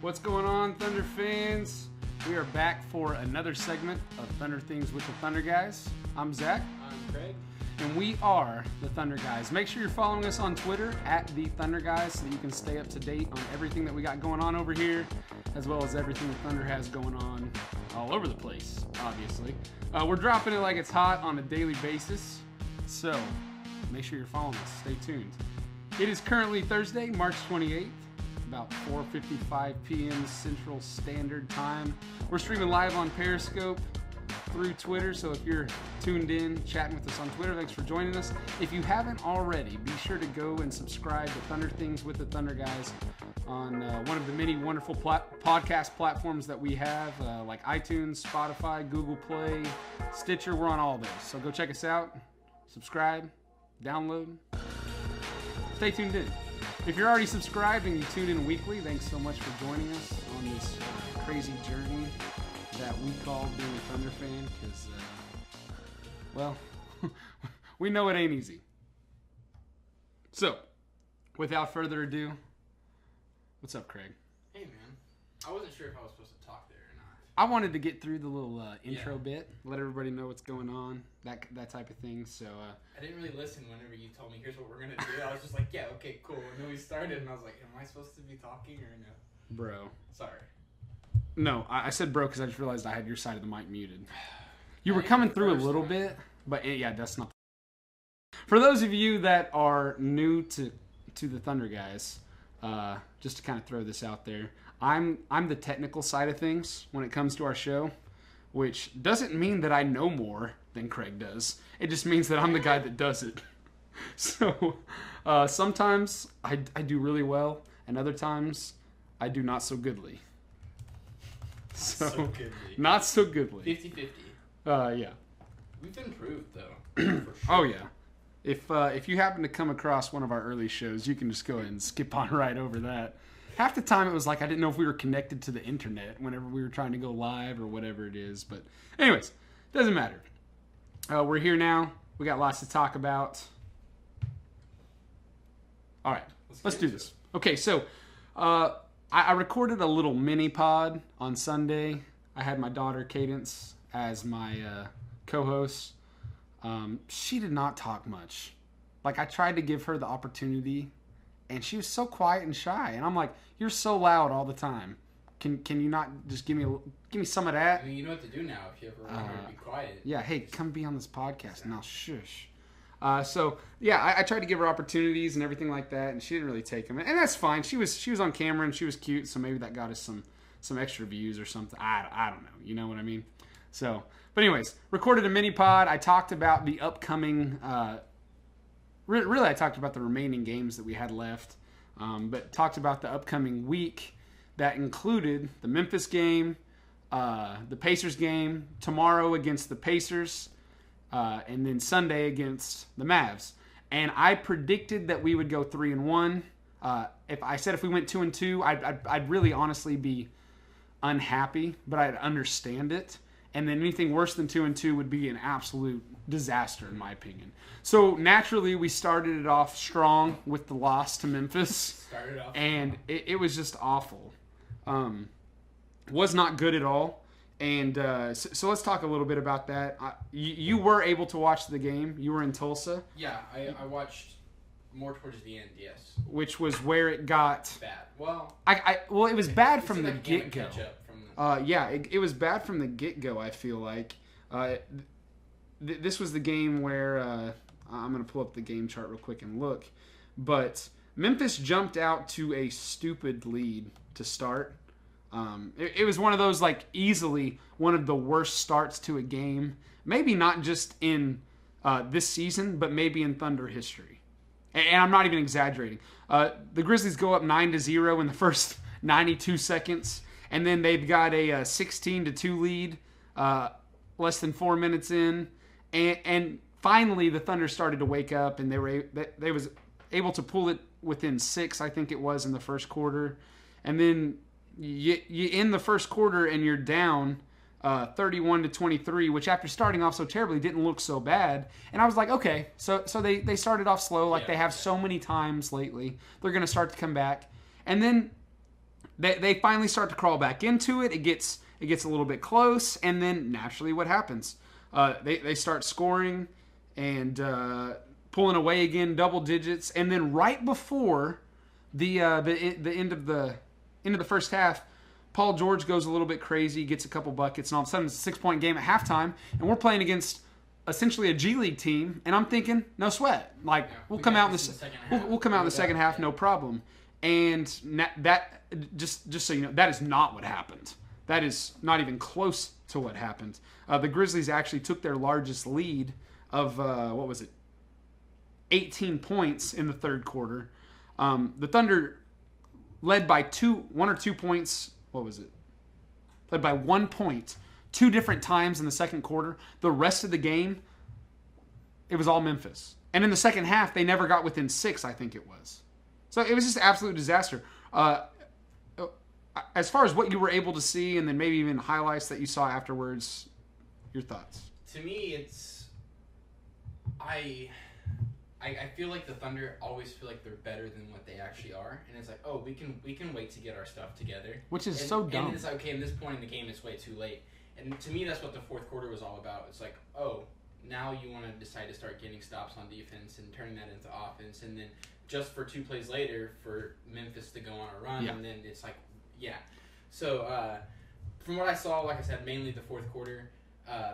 What's going on, Thunder fans? We are back for another segment of Thunder Things with the Thunder Guys. I'm Zach. I'm Craig. And we are the Thunder Guys. Make sure you're following us on Twitter at the Thunder Guys so that you can stay up to date on everything that we got going on over here, as well as everything the Thunder has going on all over the place, obviously. We're dropping it like it's hot on a daily basis, so make sure you're following us. Stay tuned. It is currently Thursday, March 28th. About 4:55 p.m. Central Standard Time. We're streaming live on Periscope through Twitter, so if you're tuned in, chatting with us on Twitter, thanks for joining us. If you haven't already, be sure to go and subscribe to Thunder Things with the Thunder Guys on one of the many wonderful podcast platforms that we have, like iTunes, Spotify, Google Play, Stitcher. We're on all those, so go check us out, subscribe, download, stay tuned in. If you're already subscribed and you tune in weekly, thanks so much for joining us on this crazy journey that we call being a Thunder fan, because, well, we know it ain't easy. So, without further ado, what's up, Craig? Hey, man. I wasn't sure if I was supposed to talk there or not. I wanted to get through the little intro bit, let everybody know what's going on, that type of thing, so... I didn't really listen whenever you told me, here's what we're going to do. I was just like, yeah, okay, cool. And then we started, and I was like, am I supposed to be talking or no? Bro. Sorry. No, I said bro because I just realized I had your side of the mic muted. You were coming through a little bit, but yeah, that's not... For those of you that are new to the Thunder Guys, just to kind of throw this out there, I'm the technical side of things when it comes to our show, which doesn't mean that I know more than Craig does. It just means that I'm the guy that does it. So sometimes I do really well, and other times I do not so goodly. So not so goodly. 50-50. Yeah. We've improved, though. For sure. Oh, yeah. If you happen to come across one of our early shows, you can just go ahead and skip on right over that. Half the time it was like I didn't know if we were connected to the internet whenever we were trying to go live or whatever it is. But anyways, doesn't matter. We're here now. We got lots to talk about. All right, let's do this. Okay, so I recorded a little mini pod on Sunday. I had my daughter Cadence as my co-host. She did not talk much. Like, I tried to give her the opportunity, and she was so quiet and shy. And I'm like, you're so loud all the time. Can you not just give me some of that? I mean, you know what to do now if you ever want her to be quiet. Yeah, hey, come be on this podcast. Now, shush. So yeah, I tried to give her opportunities and everything like that, and she didn't really take them, and that's fine. She was on camera and she was cute, so maybe that got us some extra views or something. I don't know. You know what I mean? So, but anyways, recorded a mini pod. I talked about the upcoming. Really, I talked about the remaining games that we had left, but talked about the upcoming week that included the Memphis game, the Pacers game tomorrow against the Pacers. And then Sunday against the Mavs. And I predicted that we would go 3-1. If we went 2-2, I'd really honestly be unhappy, but I'd understand it. And then anything worse than 2-2 would be an absolute disaster, in my opinion. So naturally, we started it off strong with the loss to Memphis. And it was just awful. Was not good at all. And so let's talk a little bit about that. You were able to watch the game. You were in Tulsa. Yeah, I watched more towards the end, yes. Which was where it got... bad. Well... Well, it was bad from the get-go. Yeah, it was bad from the get-go, I feel like. This was the game where... I'm going to pull up the game chart real quick and look. But Memphis jumped out to a stupid lead to start. It was one of those, like, easily one of the worst starts to a game. Maybe not just in this season, but maybe in Thunder history. And I'm not even exaggerating. The Grizzlies go up 9-0 in the first 92 seconds. And then they've got a 16-2 lead less than 4 minutes in. And finally, the Thunder started to wake up, and they was able to pull it within 6, I think it was, in the first quarter. And then... You end the first quarter and you're down 31-23, which after starting off so terribly didn't look so bad. And I was like, okay, so they started off slow like they have so many times lately. They're going to start to come back. And then They finally start to crawl back into it. It gets a little bit close, and then naturally what happens? They start scoring and pulling away again, double digits, and then right before the end of the first half, Paul George goes a little bit crazy, gets a couple buckets, and all of a sudden it's a 6-point game at halftime, and we're playing against essentially a G League team, and I'm thinking, no sweat, like we'll come out in the second half. We'll come out in the second half, no problem. And that just so you know, that is not what happened. That is not even close to what happened. The Grizzlies actually took their largest lead of 18 points in the third quarter. The Thunder led by 1 or 2 points. Led by 1 point 2 different times in the second quarter. The rest of the game, it was all Memphis. And in the second half, they never got within 6, I think it was. So it was just an absolute disaster. As far as what you were able to see, and then maybe even highlights that you saw afterwards, your thoughts? To me, it's... I feel like the Thunder always feel like they're better than what they actually are, and it's like, oh, we can wait to get our stuff together, which is so dumb. And it's like, okay, in this point in the game, it's way too late. And to me, that's what the fourth quarter was all about. It's like, oh, now you want to decide to start getting stops on defense and turning that into offense, and then just for 2 plays later for Memphis to go on a run, and then it's like, yeah. So from what I saw, like I said, mainly the fourth quarter.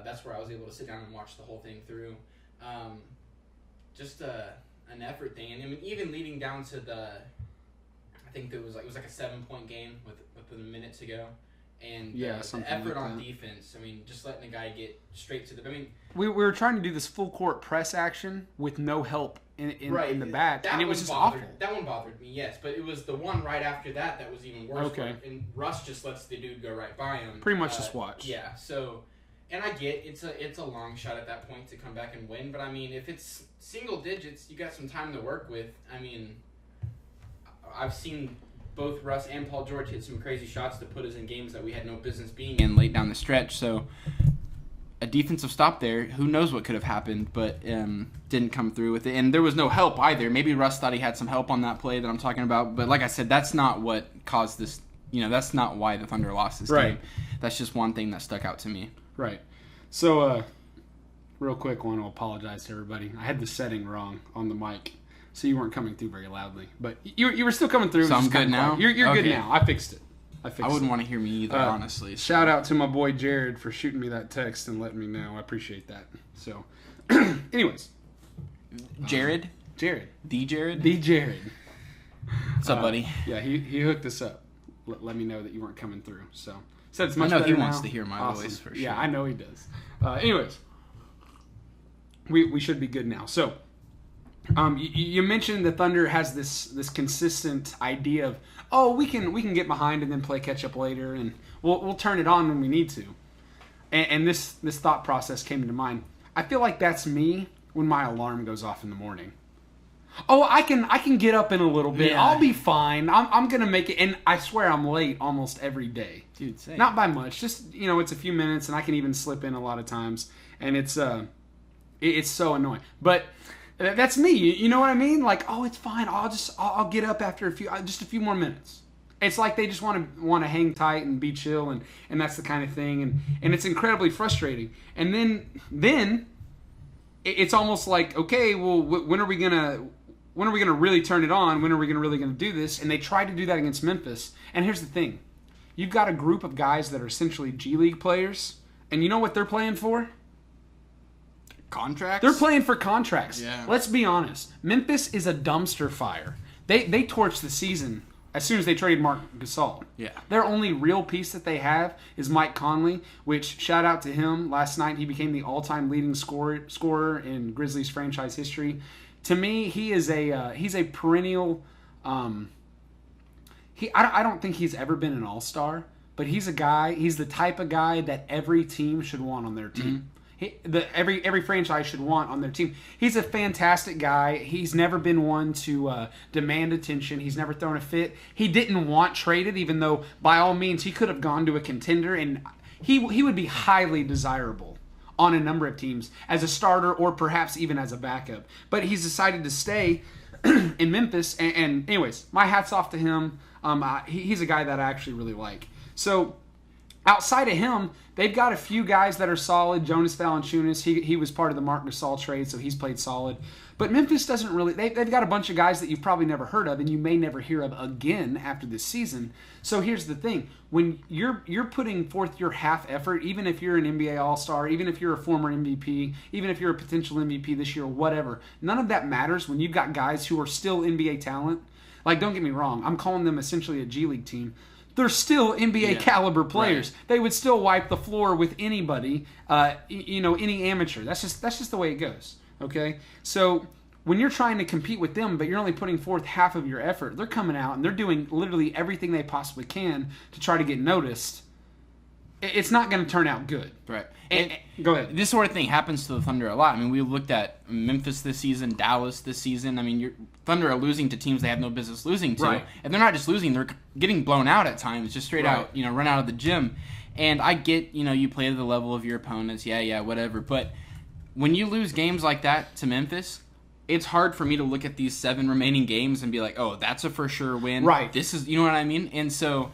That's where I was able to sit down and watch the whole thing through. Just an effort thing, and I mean, even leading down to I think it was like a 7-point game with a minute to go, and the effort on defense. I mean, just letting the guy get straight to the. I mean, we were trying to do this full court press action with no help in the back, and it was just awful. That one bothered me, yes, but it was the one right after that was even worse. Okay, and Russ just lets the dude go right by him. Pretty much just watch. Yeah, so. And I get it's a long shot at that point to come back and win, but I mean, if it's single digits, you got some time to work with. I mean, I've seen both Russ and Paul George hit some crazy shots to put us in games that we had no business being in late down the stretch. So a defensive stop there, who knows what could have happened, but didn't come through with it. And there was no help either. Maybe Russ thought he had some help on that play that I'm talking about, but like I said, that's not what caused this. That's not why the Thunder lost this game. That's just one thing that stuck out to me. Right. So, real quick, I want to apologize to everybody. I had the setting wrong on the mic, so you weren't coming through very loudly. But you were still coming through. So I'm good now? You're okay. Good now. I fixed it. I wouldn't want to hear me either, honestly. So. Shout out to my boy Jared for shooting me that text and letting me know. I appreciate that. So, anyways. Jared? Jared. The Jared? The Jared. What's up, buddy? Yeah, he hooked us up. Let me know that you weren't coming through, so... So it's I know he wants to hear my voice for sure. Yeah, I know he does. Anyways, we should be good now. So, you mentioned the Thunder has this consistent idea of, oh, we can get behind and then play catch up later, and we'll turn it on when we need to. And this thought process came to mind. I feel like that's me when my alarm goes off in the morning. Oh, I can get up in a little bit. Yeah. I'll be fine. I'm gonna make it, and I swear I'm late almost every day. Dude, same. Not by much. Just it's a few minutes, and I can even slip in a lot of times, and it's so annoying. But that's me. You know what I mean? Like, oh, it's fine. I'll get up after just a few more minutes. It's like they just want to hang tight and be chill, and that's the kind of thing, and it's incredibly frustrating. And then it's almost like, okay, well, when are we gonna really turn it on? When are we really gonna do this? And they tried to do that against Memphis. And here's the thing. You've got a group of guys that are essentially G League players, and you know what they're playing for? Contracts? They're playing for contracts. Yeah. Let's be honest. Memphis is a dumpster fire. They torched the season as soon as they traded Marc Gasol. Yeah. Their only real piece that they have is Mike Conley, which, shout out to him. Last night he became the all-time leading scorer in Grizzlies franchise history. To me, he's a perennial. I don't think he's ever been an all-star, but he's the type of guy that every team should want on their team. Mm-hmm. Every franchise should want on their team. He's a fantastic guy. He's never been one to demand attention. He's never thrown a fit. He didn't want traded, even though by all means he could have gone to a contender, and he would be highly desirable on a number of teams as a starter or perhaps even as a backup. But he's decided to stay in Memphis. And anyways, my hat's off to him. He's a guy that I actually really like. So outside of him, they've got a few guys that are solid. Jonas Valanciunas, he was part of the Marc Gasol trade, so he's played solid. But Memphis doesn't really... They've got a bunch of guys that you've probably never heard of and you may never hear of again after this season. So here's the thing. When you're putting forth your half effort, even if you're an NBA All-Star, even if you're a former MVP, even if you're a potential MVP this year or whatever, none of that matters when you've got guys who are still NBA talent. Like, don't get me wrong. I'm calling them essentially a G League team. They're still NBA caliber players. Right. They would still wipe the floor with anybody, any amateur. That's just the way it goes. Okay? So when you're trying to compete with them, but you're only putting forth half of your effort, they're coming out and they're doing literally everything they possibly can to try to get noticed. It's not going to turn out good. Right. And go ahead. This sort of thing happens to the Thunder a lot. I mean, we looked at Memphis this season, Dallas this season. I mean, Thunder are losing to teams they have no business losing to. Right. And they're not just losing, they're getting blown out at times, just straight out, run out of the gym. And I get, you play to the level of your opponents, whatever. But when you lose games like that to Memphis, it's hard for me to look at these 7 remaining games and be like, oh, that's a for sure win. Right. This is, you know what I mean? And so...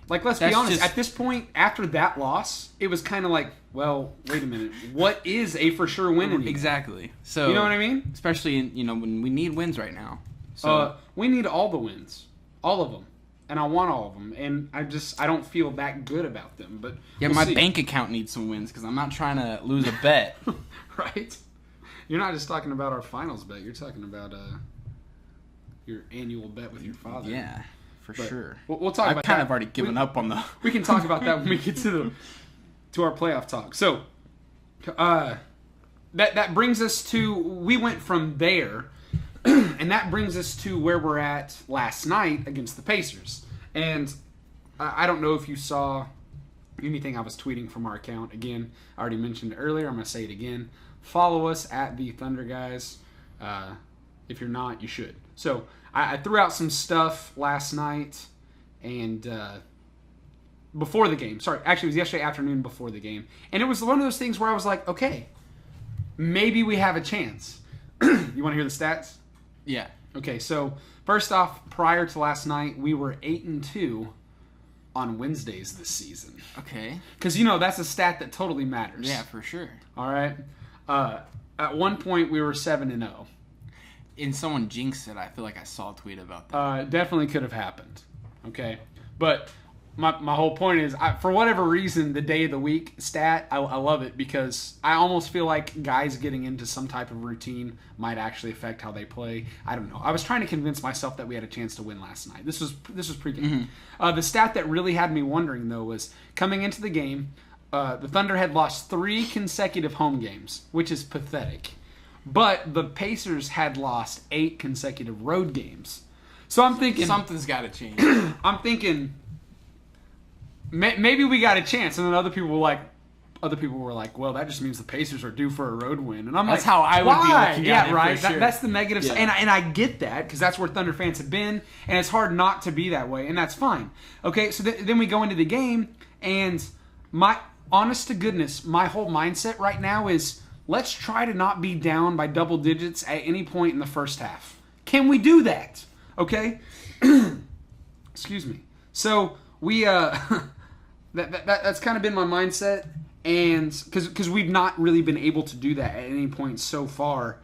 Like, let's be honest, at this point, after that loss, it was kind of like, well, wait a minute. What is a for sure win anymore? Exactly. So, you know what I mean? Especially, when we need wins right now. So we need all the wins. All of them. And I want all of them. And I don't feel that good about them. But my bank account needs some wins because I'm not trying to lose a bet. Right? You're not just talking about our finals bet. You're talking about your annual bet with your father. Yeah. For sure. We'll talk about that. I've kind of already given up on the... We can talk about that when we get to our playoff talk. So, that brings us to... We went from there, and that brings us to where we're at last night against the Pacers. And I don't know if you saw anything I was tweeting from our account. Again, I already mentioned it earlier. I'm going to say it again. Follow us at the Thunder Guys. If you're not, you should. So... I threw out some stuff last night and before the game. Sorry, actually it was yesterday afternoon before the game. And it was one of those things where I was like, okay, maybe we have a chance. You want to hear the stats? Yeah. Okay, so first off, prior to last night, we were 8-2 on Wednesdays this season. Okay. Because, that's a stat that totally matters. Yeah, for sure. All right. At one point, we were 7-0. And someone jinxed it. I feel like I saw a tweet about that. Definitely could have happened. Okay. But my whole point is, for whatever reason, the day of the week stat, I love it because I almost feel like guys getting into some type of routine might actually affect how they play. I don't know. I was trying to convince myself that we had a chance to win last night. This was pregame. The stat that really had me wondering, though, was coming into the game, the Thunder had lost 3 consecutive home games, which is pathetic. But the Pacers had lost 8 consecutive road games. So I'm thinking... Something's got to change. I'm thinking... Maybe we got a chance. And then other people were like, well, that just means the Pacers are due for a road win. And I'm that's like, how I would be looking at it, right. For sure. That's the negative side. And I get that because that's where Thunder fans have been. And it's hard not to be that way. And that's fine. Okay, so then we go into the game. And honest to goodness, my whole mindset right now is... Let's try to not be down by double digits at any point in the first half. Can we do that? Okay? Excuse me. So, we, that's kind of been my mindset, and, because we've not really been able to do that at any point so far,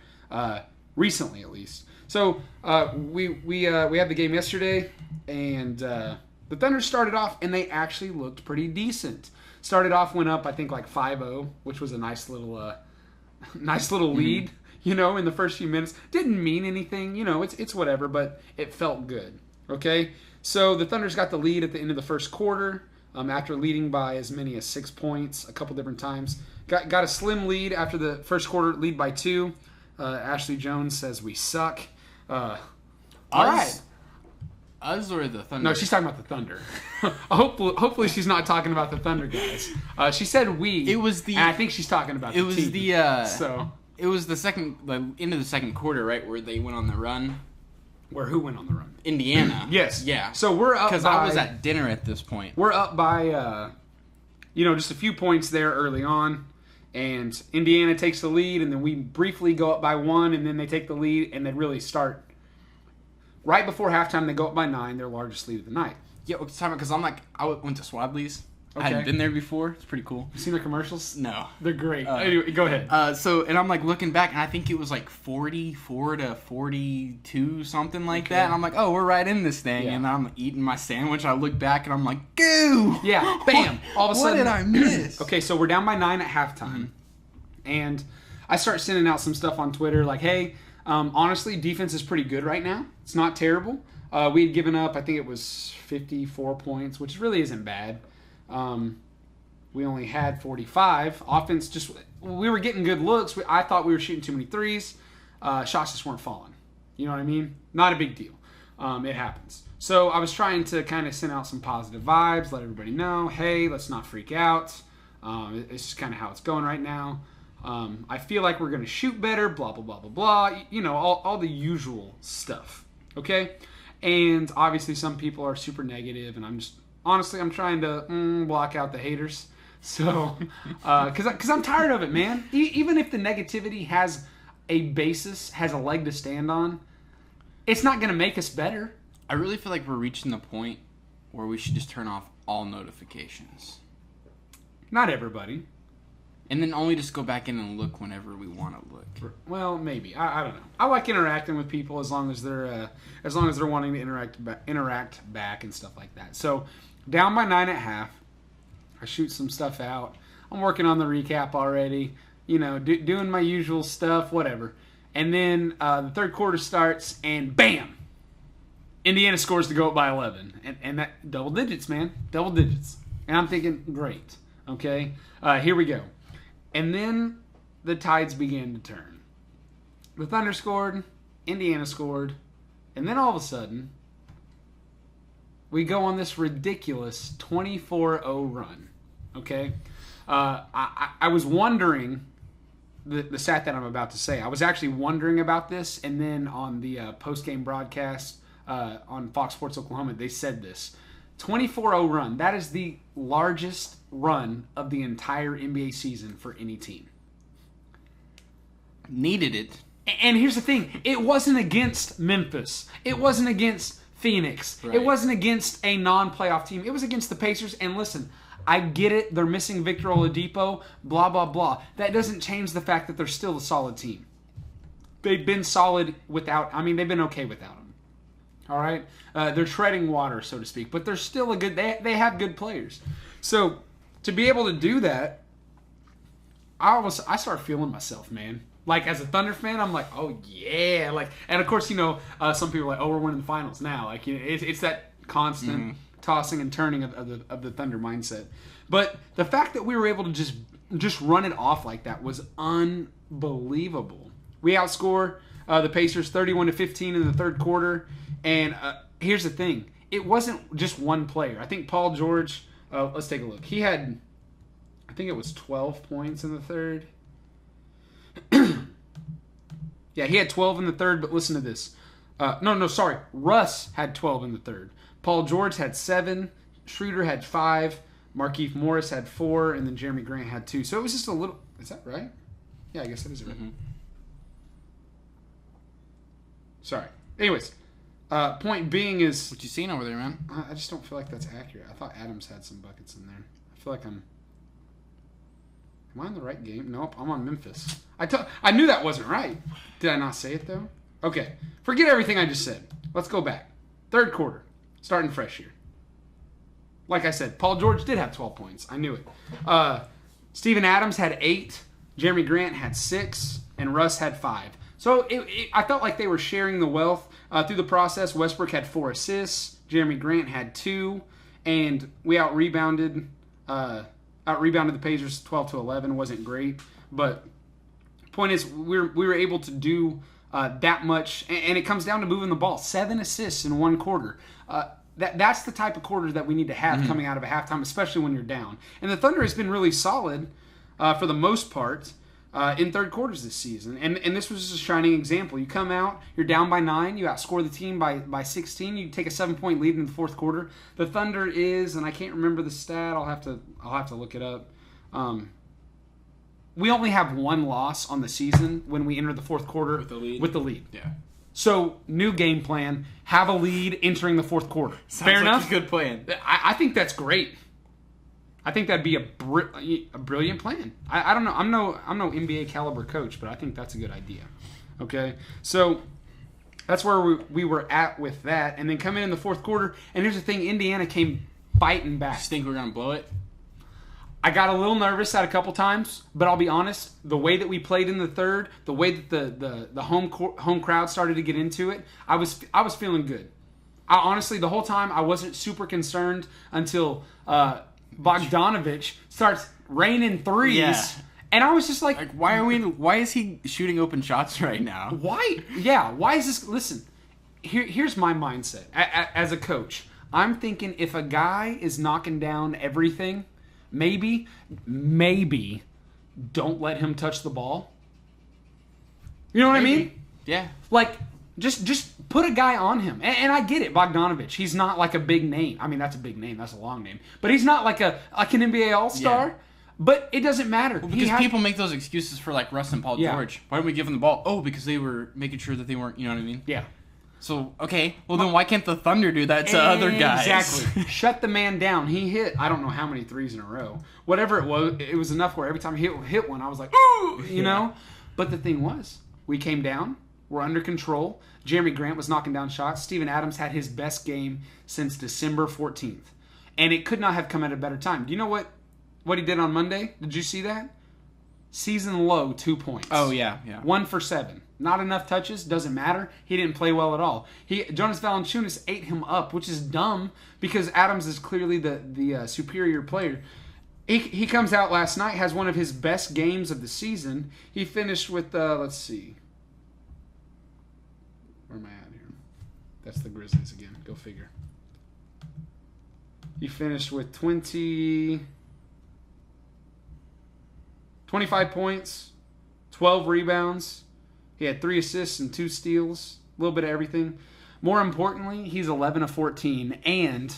recently at least. So, we had the game yesterday, and, the Thunder started off, and they actually looked pretty decent. Started off, went up, I think, like 5-0, which was a nice little lead, in the first few minutes. Didn't mean anything, it's whatever, but it felt good. Okay? So the Thunder's got the lead at the end of the first quarter, after leading by as many as 6 points a couple different times. Got a slim lead after the first quarter, lead by 2. Ashley Jones says we suck. All right. Us or the Thunder? No, she's talking about the Thunder. Hopefully she's not talking about the Thunder guys. She said we. It was the. And I think she's talking about the team. It was the end of the second quarter, right, where they went on the run. Where who went on the run? Indiana. Yes. Yeah. So we're up because I was at dinner at this point. We're up by, just a few points there early on, and Indiana takes the lead, and then we briefly go up by 1, and then they take the lead, and they really start. Right before halftime, they go up by 9, their largest lead of the night. Yeah, because I'm like, I went to Swadley's. Okay. I hadn't been there before. It's pretty cool. You seen their commercials? No. They're great. Anyway, go ahead. And I'm like looking back, and I think it was like 44 to 42, something like that. And I'm like, oh, we're right in this thing. Yeah. And I'm eating my sandwich. I look back, and I'm like, goo! Yeah, bam! All of a sudden, what did I miss? Okay, so we're down by 9 at halftime, and I start sending out some stuff on Twitter like, hey, honestly, defense is pretty good right now. It's not terrible. We had given up, I think it was 54 points, which really isn't bad. We only had 45. Offense we were getting good looks. I thought we were shooting too many threes. Shots just weren't falling. You know what I mean? Not a big deal. It happens. So I was trying to kind of send out some positive vibes, let everybody know, hey, let's not freak out. It's just kind of how it's going right now. I feel like we're going to shoot better, blah, blah, blah, blah, blah. You know, all the usual stuff. Okay? And obviously some people are super negative, and I'm trying to block out the haters. So, because I'm tired of it, man. Even if the negativity has a basis, has a leg to stand on, it's not going to make us better. I really feel like we're reaching the point where we should just turn off all notifications. Not everybody. And then only just go back in and look whenever we want to look. Well, maybe. I don't know. I like interacting with people as long as they're wanting to interact back and stuff like that. So, down by 9 at half. I shoot some stuff out. I'm working on the recap already. You know, doing my usual stuff, whatever. And then the third quarter starts, and bam! Indiana scores to go up by 11. And that double digits, man. Double digits. And I'm thinking, great. Okay? Here we go. And then the tides began to turn. The Thunder scored. Indiana scored. And then all of a sudden, we go on this ridiculous 24-0 run. Okay? I was wondering the stat that I'm about to say. I was actually wondering about this, and then on the post-game broadcast on Fox Sports Oklahoma, they said this. 24-0 run. That is the largest run of the entire NBA season for any team. Needed it. And here's the thing. It wasn't against Memphis. It wasn't against Phoenix. Right. It wasn't against a non-playoff team. It was against the Pacers. And listen, I get it. They're missing Victor Oladipo, blah, blah, blah. That doesn't change the fact that they're still a solid team. They've been solid without, they've been okay without him. All right? They're treading water, so to speak. But they're still they have good players. So, to be able to do that, I start feeling myself, man. Like, as a Thunder fan, I'm like, oh, yeah. Like, and, of course, some people are like, oh, we're winning the finals now. Like, it's that constant tossing and turning of the Thunder mindset. But the fact that we were able to just run it off like that was unbelievable. We outscore the Pacers 31-15 in the third quarter. And here's the thing. It wasn't just one player. I think Paul George, let's take a look. He had, I think it was 12 points in the third. Yeah, he had 12 in the third, but listen to this. Sorry. Russ had 12 in the third. Paul George had 7. Schroeder had 5. Markieff Morris had 4. And then Jeremy Grant had 2. So it was just a little... Is that right? Yeah, I guess that is right. Mm-hmm. Sorry. Anyways, point being is... What you seen over there, man? I just don't feel like that's accurate. I thought Adams had some buckets in there. I feel like I'm... Am I in the right game? Nope, I'm on Memphis. I knew that wasn't right. Did I not say it, though? Okay. Forget everything I just said. Let's go back. Third quarter. Starting fresh here. Like I said, Paul George did have 12 points. I knew it. Steven Adams had 8. Jeremy Grant had 6. And Russ had 5. So I felt like they were sharing the wealth through the process. Westbrook had 4 assists. Jeremy Grant had 2. And we out-rebounded the Pacers 12-11. Wasn't great. But point is, we were able to do that much. And it comes down to moving the ball. 7 assists in one quarter. That's the type of quarter that we need to have coming out of a halftime, especially when you're down. And the Thunder has been really solid for the most part in third quarters this season. And this was just a shining example. You come out, you're down by 9, you outscore the team by 16, you take a 7-point lead in the fourth quarter. The Thunder is, and I can't remember the stat, I'll have to look it up. we only have one loss on the season when we enter the fourth quarter With the lead. Yeah. So, new game plan, have a lead entering the fourth quarter. Sounds Fair like enough? a good plan. I think that's great. I think that'd be a brilliant plan. I don't know. I'm no NBA caliber coach, but I think that's a good idea. Okay? So, that's where we were at with that. And then coming in the fourth quarter, and here's the thing, Indiana came fighting back. You think we're going to blow it? I got a little nervous at a couple times, but I'll be honest, the way that we played in the third, the way that the home crowd started to get into it, I was feeling good. Honestly, the whole time I wasn't super concerned until Bogdanovich starts raining threes. Yeah. And I was just like why is he shooting open shots right now? Why? Yeah, why is this? Listen, here's my mindset as a coach. I'm thinking if a guy is knocking down everything, maybe don't let him touch the ball. You know what I mean? Yeah. Like, just put a guy on him. And I get it, Bogdanovich. He's not like a big name. I mean, that's a big name. That's a long name. But he's not like an NBA All-Star. Yeah. But it doesn't matter. Well, because people make those excuses for, like, Russ and Paul George. Why don't we give them the ball? Oh, because they were making sure that they weren't, you know what I mean? Yeah. So, okay, well then why can't the Thunder do that to other guys? Exactly. Shut the man down. He hit, I don't know how many threes in a row. Whatever it was enough where every time he hit one, I was like, ooh, you know? But the thing was, we came down, we're under control. Jeremy Grant was knocking down shots. Steven Adams had his best game since December 14th. And it could not have come at a better time. Do you know what he did on Monday? Did you see that? Season low 2 points. Oh, yeah. 1 for 7. Not enough touches, doesn't matter. He didn't play well at all. Jonas Valanciunas ate him up, which is dumb because Adams is clearly the superior player. He comes out last night, has one of his best games of the season. He finished with, let's see. Where am I at here? That's the Grizzlies again. Go figure. He finished with 25 points, 12 rebounds. He had 3 assists and 2 steals. A little bit of everything. More importantly, he's 11 of 14. And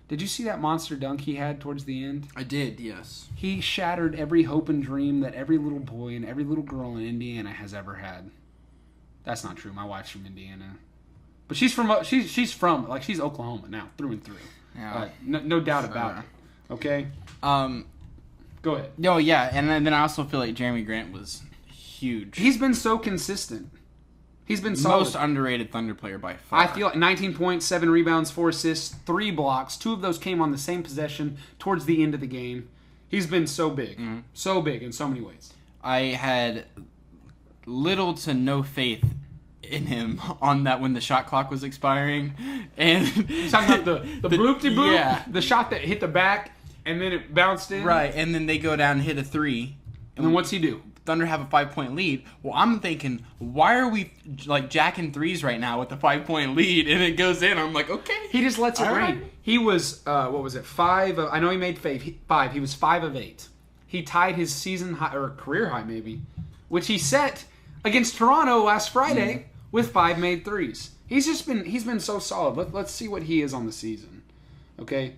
did you see that monster dunk he had towards the end? I did, yes. He shattered every hope and dream that every little boy and every little girl in Indiana has ever had. That's not true. My wife's from Indiana. But she's from Oklahoma now, through and through. Yeah. No doubt about it. Okay? Go ahead. No, yeah, and then I also feel like Jeremy Grant was huge. He's been so consistent. He's been solid. Most underrated Thunder player by far. I feel like 19 points, 7 rebounds, 4 assists, 3 blocks. 2 of those came on the same possession towards the end of the game. He's been so big. Mm-hmm. So big in so many ways. I had little to no faith in him on that when the shot clock was expiring. And you're talking about the bloop-de-boop? Yeah. The shot that hit the back and then it bounced in? Right, and then they go down and hit a 3. And then what's he do? Thunder have a 5-point lead. Well, I'm thinking, why are we like jacking threes right now with the 5-point lead? And it goes in. I'm like, okay. He just lets it rain. Right. He was, 5? I know he made 5. He was 5 of 8. He tied his season high, or career high maybe, which he set against Toronto last Friday with 5 made threes. He's been so solid. Let's see what he is on the season. Okay?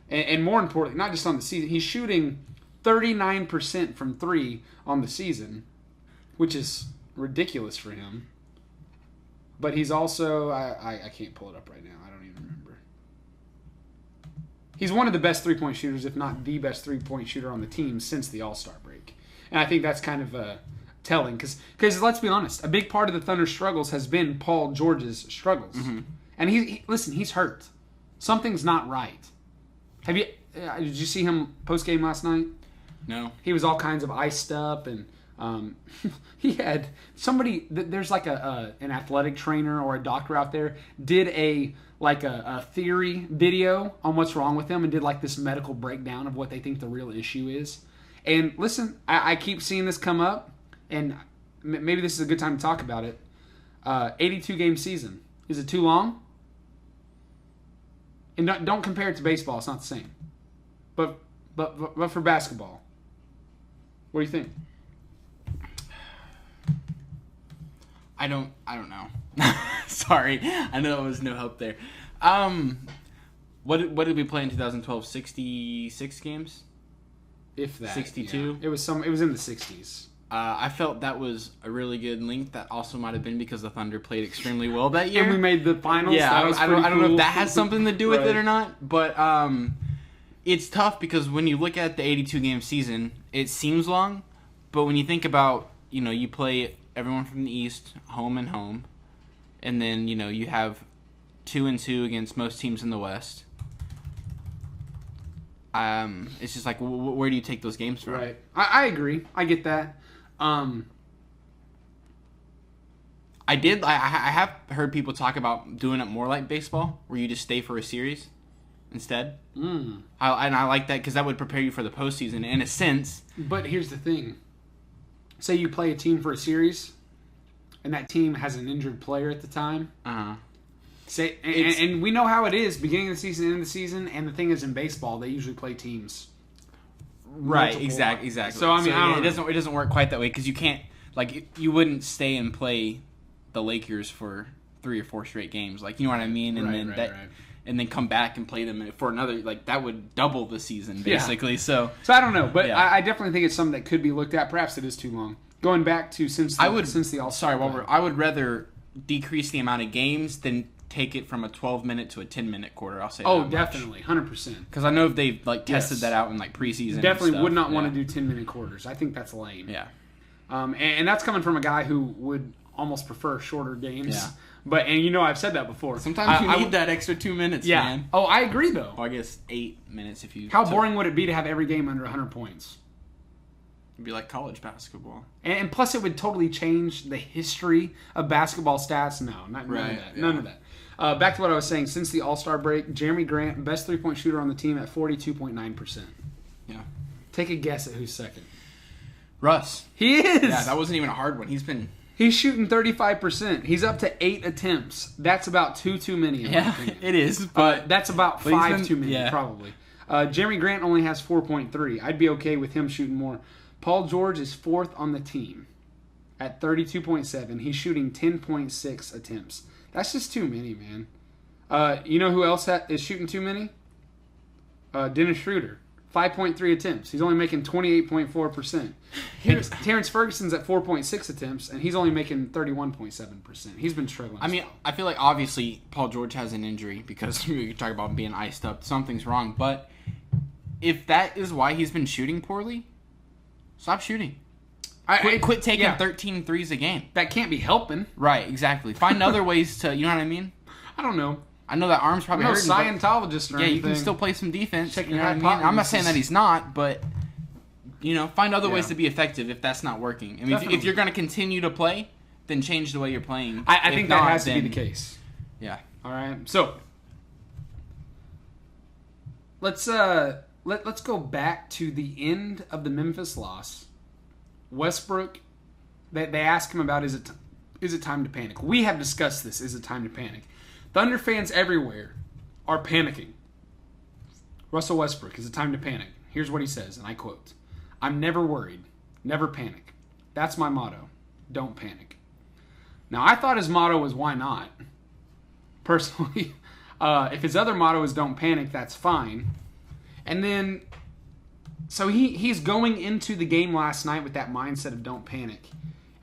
And more importantly, not just on the season, he's shooting 39% from 3 on the season, which is ridiculous for him. But he's also, I can't pull it up right now. I don't even remember. He's one of the best 3-point shooters, if not the best 3-point shooter on the team since the All-Star break. And I think that's kind of telling, because let's be honest, a big part of the Thunder's struggles has been Paul George's struggles. Mm-hmm. And listen, he's hurt. Something's not right. Did you see him post-game last night? No. He was all kinds of iced up, and he had somebody. There's like an athletic trainer or a doctor out there did a theory video on what's wrong with him and did like this medical breakdown of what they think the real issue is. And listen, I keep seeing this come up, and maybe this is a good time to talk about it. 82 game season, is it too long? And don't compare it to baseball; it's not the same. But for basketball. What do you think? I don't know. Sorry. I know there was no help there. What did we play in 2012? 66 games? if that. 62? Yeah. It was in the 60s. I felt that was a really good link. That also might have been because the Thunder played extremely well that year. And we made the finals. Yeah, I don't know if that has something to do with Right. it or not, but it's tough because when you look at the 82-game season, it seems long, but when you think about, you play everyone from the East, home and home, and then, you have 2-2 against most teams in the West. It's just like, where do you take those games from? Right. I agree. I get that. I have heard people talk about doing it more like baseball, where you just stay for a series instead. And I like that because that would prepare you for the postseason in a sense. But here's the thing. Say you play a team for a series, and that team has an injured player at the time. And we know how it is, beginning of the season, end of the season, and the thing is in baseball, they usually play teams. Right, exactly. So, I mean, it doesn't work quite that way because you can't, you wouldn't stay and play the Lakers for 3 or 4 straight games. You know what I mean? And and then come back and play them for another, that would double the season, basically. Yeah. So I don't know, but I definitely think it's something that could be looked at. Perhaps it is too long. Going back to since the All-Star. Sorry, I would rather decrease the amount of games than take it from a 12-minute to a 10-minute quarter. I'll say. Oh, definitely, 100%. Because I know if they've tested that out in preseason. Definitely would not want to do 10-minute quarters. I think that's lame. Yeah. And that's coming from a guy who would almost prefer shorter games. Yeah. But I've said that before. Sometimes you need that extra 2 minutes, man. Oh, I agree though. Or I guess 8 minutes if you. How boring would it be to have every game under 100 points? It'd be like college basketball. And plus, it would totally change the history of basketball stats. No, none of that. None of that. Back to what I was saying. Since the All-Star break, Jeremy Grant, best three-point shooter on the team at 42.9%. Yeah. Take a guess at who's second. Russ. He is. Yeah, that wasn't even a hard one. He's shooting 35%. He's up to 8 attempts. That's about two too many. Yeah, it is. But that's about 5 too many, probably. Jeremy Grant only has 4.3. I'd be okay with him shooting more. Paul George is 4th on the team at 32.7. He's shooting 10.6 attempts. That's just too many, man. You know who else is shooting too many? Dennis Schroeder. 5.3 attempts. He's only making 28.4%. Terrence Ferguson's at 4.6 attempts, and he's only making 31.7%. He's been struggling. I mean, I feel like obviously Paul George has an injury because you talk about being iced up. Something's wrong. But if that is why he's been shooting poorly, stop shooting. Quit taking 13 threes a game. That can't be helping. Right, exactly. Find other ways to, you know what I mean? I don't know. I know that arm's probably hurting. Scientologist or anything. You can still play some defense. Check you know what I mean? I'm not saying that he's not, but find other ways to be effective if that's not working. I mean, if you're going to continue to play, then change the way you're playing. I think that has to be the case. Yeah. All right. So let's go back to the end of the Memphis loss. Westbrook, they ask him about is it time to panic? We have discussed this. Is it time to panic? Thunder fans everywhere are panicking. Russell Westbrook, is it time to panic? Here's what he says, and I quote, "I'm never worried. Never panic. That's my motto. Don't panic." Now, I thought his motto was why not? Personally, if his other motto is don't panic, that's fine. And then, so he's going into the game last night with that mindset of don't panic.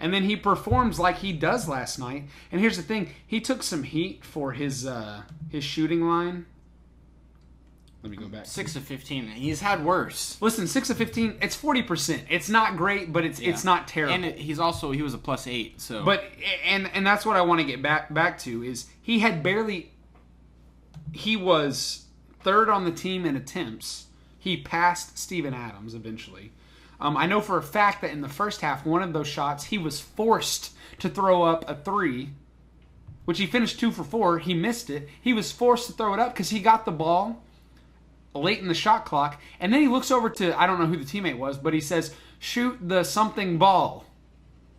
And then he performs like he does last night. And here's the thing. He took some heat for his shooting line. Let me go back. 6 of 15. He's had worse. Listen, 6 of 15, it's 40%. It's not great, but it's not terrible. And he was a +8. So. But and that's what I want to get back to is he was 3rd on the team in attempts. He passed Steven Adams eventually. I know for a fact that in the first half, one of those shots, he was forced to throw up a 3, which he finished 2 for 4. He missed it. He was forced to throw it up because he got the ball late in the shot clock. And then he looks over to, I don't know who the teammate was, but he says, shoot the something ball.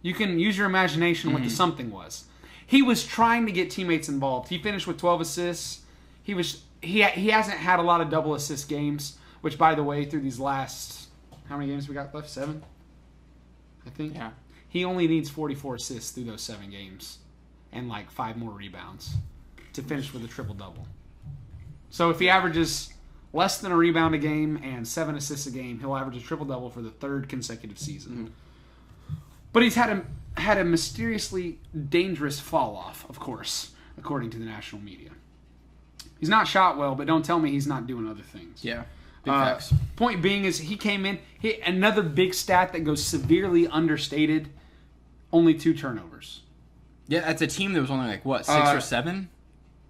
You can use your imagination what the something was. He was trying to get teammates involved. He finished with 12 assists. He hasn't had a lot of double assist games, which, by the way, through these last... How many games we got left? 7? I think. Yeah. He only needs 44 assists through those 7 games and 5 more rebounds to finish with a triple-double. So if he averages less than a rebound a game, and 7 assists a game. He'll average a triple-double for the 3rd consecutive season. Mm-hmm. But he's had a mysteriously dangerous fall-off, of course, according to the national media. He's not shot well, but don't tell me he's not doing other things. Yeah. Big facts. Point being is he came in, hit another big stat that goes severely understated, only 2 turnovers. Yeah, that's a team that was only like, what, 6 or 7?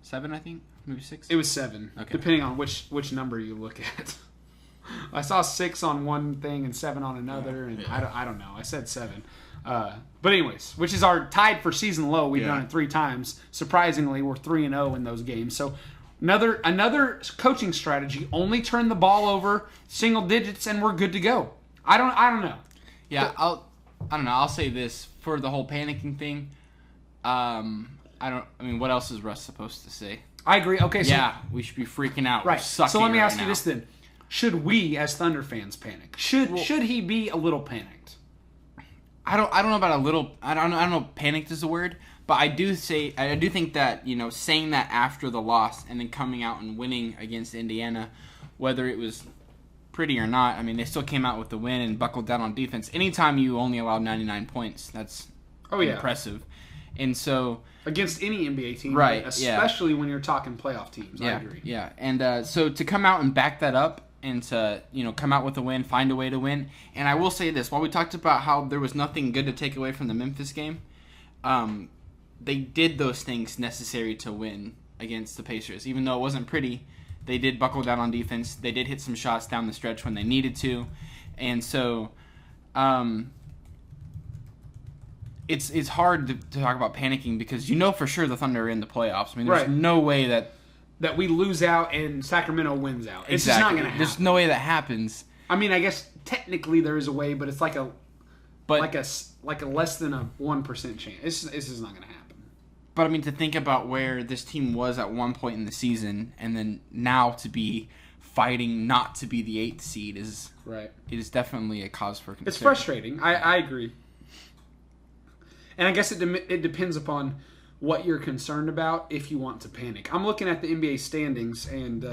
7, I think? Maybe 6? It was 7, okay. Depending on which number you look at. I saw 6 on one thing and 7 on another, and I don't know. I said 7. But anyways, which is our tied for season low. We've done it 3 times. Surprisingly, we're 3-0 in those games. So another coaching strategy: only turn the ball over single digits, and we're good to go. I don't know. Yeah, I don't know. I'll say this for the whole panicking thing. What else is Russ supposed to say? I agree. Okay, so yeah, we should be freaking out. Right. So let me ask you now. this then: should we, as Thunder fans, panic? Should he be a little panicked? I don't know about a little. I don't know. If panicked is the word, but I do think that saying that after the loss and then coming out and winning against Indiana, whether it was pretty or not, I mean they still came out with the win and buckled down on defense. Anytime you only allow 99 points, that's impressive. And so against any NBA team, right? Especially when you're talking playoff teams. Yeah, I agree. Yeah, and so to come out and back that up. And to come out with a win, find a way to win. And I will say this: while we talked about how there was nothing good to take away from the Memphis game, they did those things necessary to win against the Pacers. Even though it wasn't pretty, they did buckle down on defense. They did hit some shots down the stretch when they needed to, and so it's hard to talk about panicking because for sure the Thunder are in the playoffs. I mean, there's no way that we lose out and Sacramento wins out. It's just not going to happen. There's no way that happens. I mean, I guess technically there is a way, but it's like a less than a 1% chance. It's just not going to happen. But I mean, to think about where this team was at one point in the season, and then now to be fighting not to be the 8th seed is definitely a cause for concern. It's frustrating. I agree, and I guess it depends upon what you're concerned about if you want to panic. I'm looking at the NBA standings, and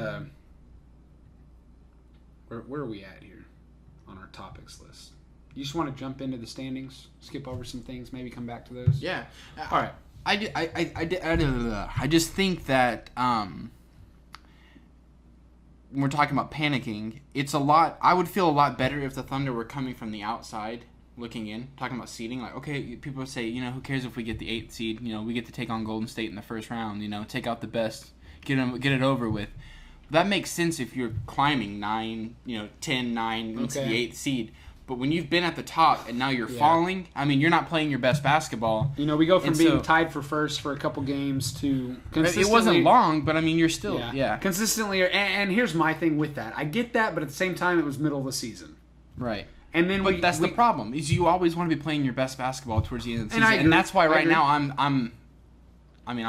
where are we at here on our topics list? You just want to jump into the standings, skip over some things, maybe come back to those? Yeah. All right. I just think that when we're talking about panicking, I would feel a lot better if the Thunder were coming from the outside looking in, talking about seeding, like, okay, people say, who cares if we get the 8th seed? We get to take on Golden State in the first round, take out the best, get it over with. That makes sense if you're climbing 10, 9 into the 8th seed. But when you've been at the top and now you're falling, I mean, you're not playing your best basketball. We go from being tied for first for a couple games to consistently. It wasn't long, but I mean, you're still, consistently. And here's my thing with that. I get that, but at the same time, it was middle of the season. Right. And then that's the problem is you always want to be playing your best basketball towards the end of the season, and that's why right now I'm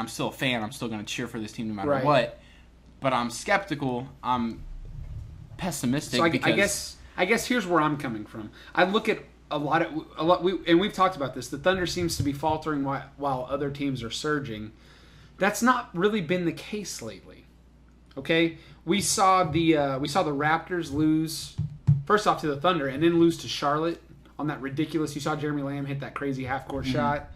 still a fan. I'm still going to cheer for this team no matter what. But I'm skeptical. I'm pessimistic. So I guess here's where I'm coming from. I look at and we've talked about this. The Thunder seems to be faltering while other teams are surging. That's not really been the case lately. Okay, we saw the Raptors lose. First off to the Thunder, and then lose to Charlotte on that ridiculous. You saw Jeremy Lamb hit that crazy half-court shot.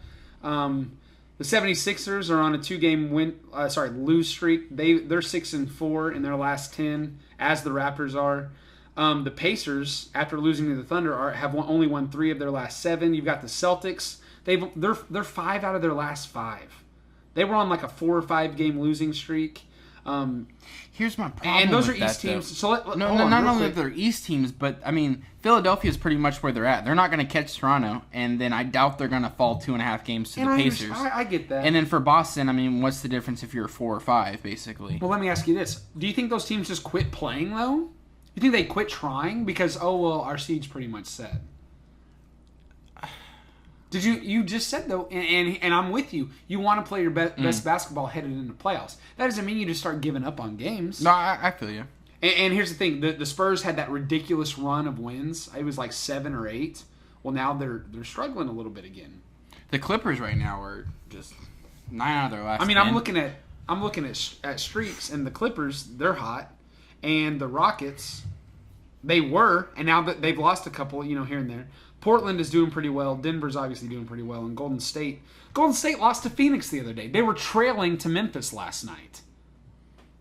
The 76ers are on a 2-game lose streak. They're 6-4 in their last 10, as the Raptors are. The Pacers, after losing to the Thunder, have only won 3 of their last 7. You've got the Celtics. They're 5 out of their last 5. They were on like a 4 or 5 game losing streak. Here's my problem. And those with are East teams. So not only that they're East teams, but I mean, Philadelphia is pretty much where they're at. They're not going to catch Toronto, and then I doubt they're going to fall 2.5 games to the Pacers. I get that. And then for Boston, I mean, what's the difference if you're 4 or 5, basically? Well, let me ask you this: do you think those teams just quit playing though? You think they quit trying because our seed's pretty much set? Did you just said though, and I'm with you. You want to play your best basketball headed into playoffs. That doesn't mean you just start giving up on games. No, I feel you. And here's the thing: the Spurs had that ridiculous run of wins. It was like 7 or 8. Well, now they're struggling a little bit again. The Clippers right now are just 9 out of their last. I mean, 10. I'm looking at streaks, and the Clippers, they're hot. And the Rockets, they were, and now that they've lost a couple, here and there. Portland is doing pretty well. Denver's obviously doing pretty well. And Golden State lost to Phoenix the other day. They were trailing to Memphis last night.